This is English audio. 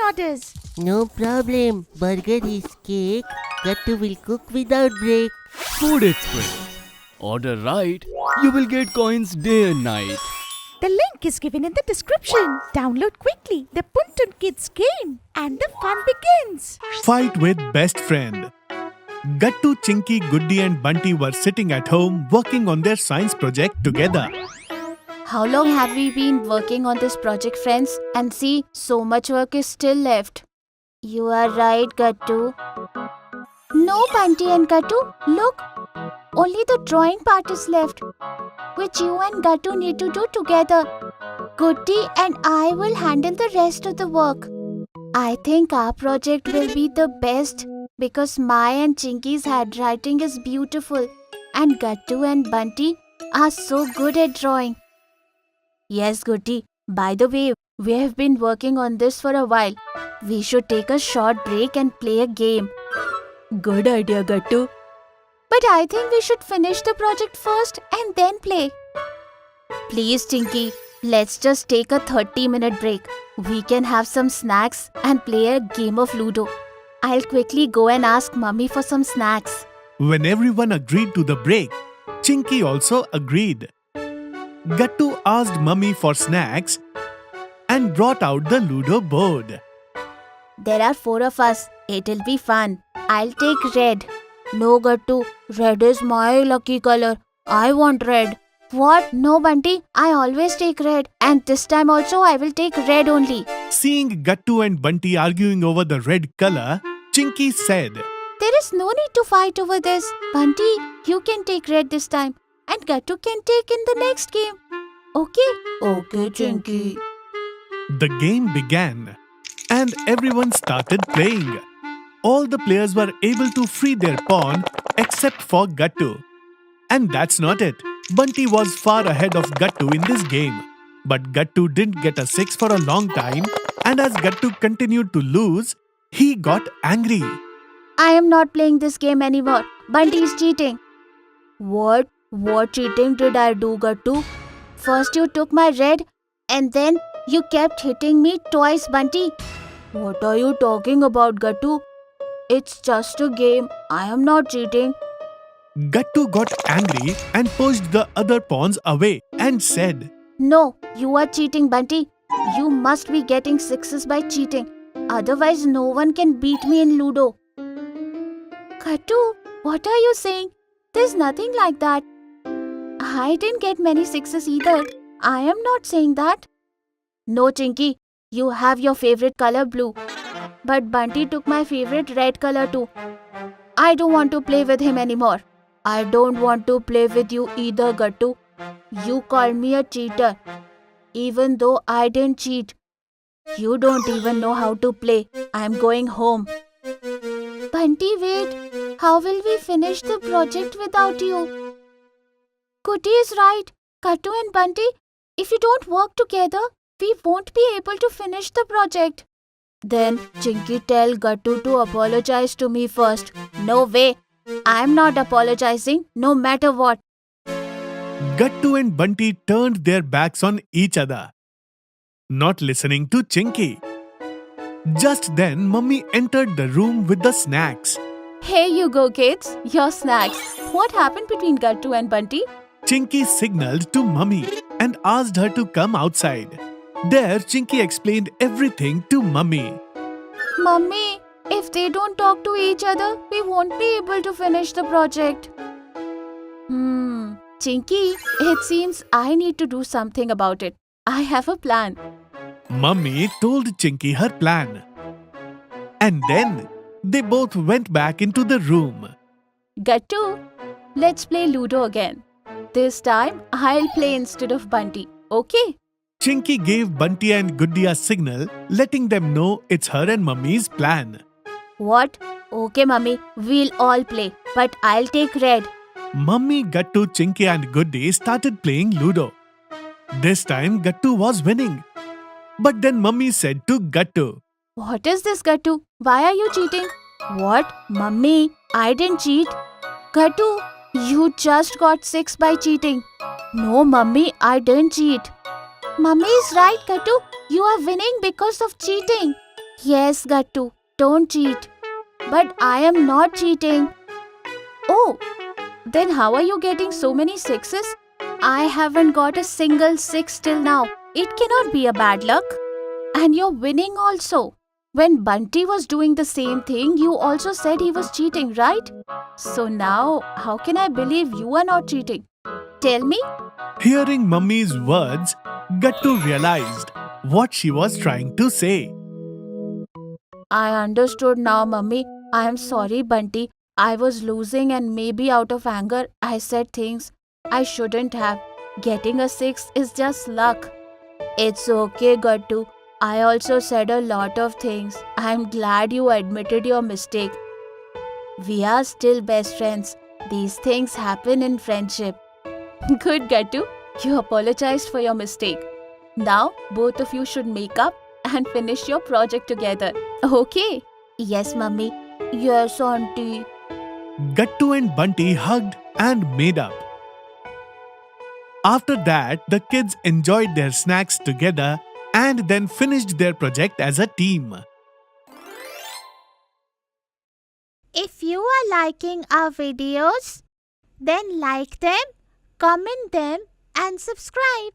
orders. No problem. Burger is cake. Gattu will cook without break. Food Express. Order right, you will get coins day and night. The link is given in the description. Download quickly the Puntun Kids game and the fun begins. Fight with best friend. Gattu, Chinky, Goody and Bunty were sitting at home working on their science project together. How long have we been working on this project, friends? And see, so much work is still left. You are right, Gattu. No, Bunty and Gattu, look. Only the drawing part is left, which you and Gattu need to do together. Goody and I will handle the rest of the work. I think our project will be the best because my and Chinky's handwriting is beautiful and Gattu and Bunty are so good at drawing. Yes, Goody. By the way, we have been working on this for a while. We should take a short break and play a game. Good idea, Gattu. But I think we should finish the project first and then play. Please, Chinky, let's just take a 30-minute break. We can have some snacks and play a game of Ludo. I'll quickly go and ask Mummy for some snacks. When everyone agreed to the break, Chinky also agreed. Gattu asked Mummy for snacks and brought out the Ludo board. There are 4 of us. It'll be fun. I'll take red. No, Gattu. Red is my lucky color. I want red. What? No, Bunty. I always take red. And this time also I will take red only. Seeing Gattu and Bunty arguing over the red color, Chinky said, There is no need to fight over this. Bunty, you can take red this time. And Gattu can take in the next game. Okay? Okay, Chinky. The game began and everyone started playing. All the players were able to free their pawn except for Gattu. And that's not it. Bunty was far ahead of Gattu in this game. But Gattu didn't get a 6 for a long time, and as Gattu continued to lose, he got angry. I am not playing this game anymore. Bunty is cheating. What? What cheating did I do, Gattu? First you took my red and then you kept hitting me twice, Bunty. What are you talking about, Gattu? It's just a game. I am not cheating. Gattu got angry and pushed the other pawns away and said, No, you are cheating, Bunty. You must be getting 6s by cheating. Otherwise, no one can beat me in Ludo. Gattu, what are you saying? There's nothing like that. I didn't get many 6s either. I am not saying that. No, Chinky, you have your favorite color blue. But Bunty took my favorite red color too. I don't want to play with him anymore. I don't want to play with you either, Gattu. You called me a cheater, even though I didn't cheat. You don't even know how to play. I'm going home. Bunty, wait. How will we finish the project without you? Goody is right. Gattu and Bunty, if you don't work together, we won't be able to finish the project. Then Chinky tell Gattu to apologize to me first. No way. I'm not apologizing no matter what. Gattu and Bunty turned their backs on each other, not listening to Chinky. Just then, Mummy entered the room with the snacks. Here you go, kids. Your snacks. What happened between Gattu and Bunty? Chinky signaled to Mummy and asked her to come outside. There, Chinky explained everything to Mummy. Mummy, if they don't talk to each other, we won't be able to finish the project. Chinky, it seems I need to do something about it. I have a plan. Mummy told Chinky her plan. And then, they both went back into the room. Gattu, let's play Ludo again. This time, I'll play instead of Bunty, okay? Chinky gave Bunty and Goody a signal, letting them know it's her and Mummy's plan. What? Okay, Mummy, we'll all play, but I'll take red. Mummy, Gattu, Chinky and Goody started playing Ludo. This time, Gattu was winning. But then Mummy said to Gattu, What is this, Gattu? Why are you cheating? What? Mummy, I didn't cheat. Gattu, you just got 6 by cheating. No, Mummy, I didn't cheat. Mummy is right, Gattu. You are winning because of cheating. Yes, Gattu, don't cheat. But I am not cheating. Oh, then how are you getting so many sixes? I haven't got a single six till now. It cannot be a bad luck. And you're winning also. When Bunty was doing the same thing, you also said he was cheating, right? So now, how can I believe you are not cheating? Tell me. Hearing Mummy's words, Gattu realized what she was trying to say. I understood now, Mummy. I am sorry, Bunty. I was losing and maybe out of anger, I said things I shouldn't have. Getting a six is just luck. It's okay, Gattu. I also said a lot of things. I'm glad you admitted your mistake. We are still best friends. These things happen in friendship. Good, Gattu. You apologized for your mistake. Now, both of you should make up and finish your project together. Okay? Yes, Mummy. Yes, Auntie. Gattu and Bunty hugged and made up. After that, the kids enjoyed their snacks together and then finished their project as a team. If you are liking our videos, then like them, comment them and subscribe.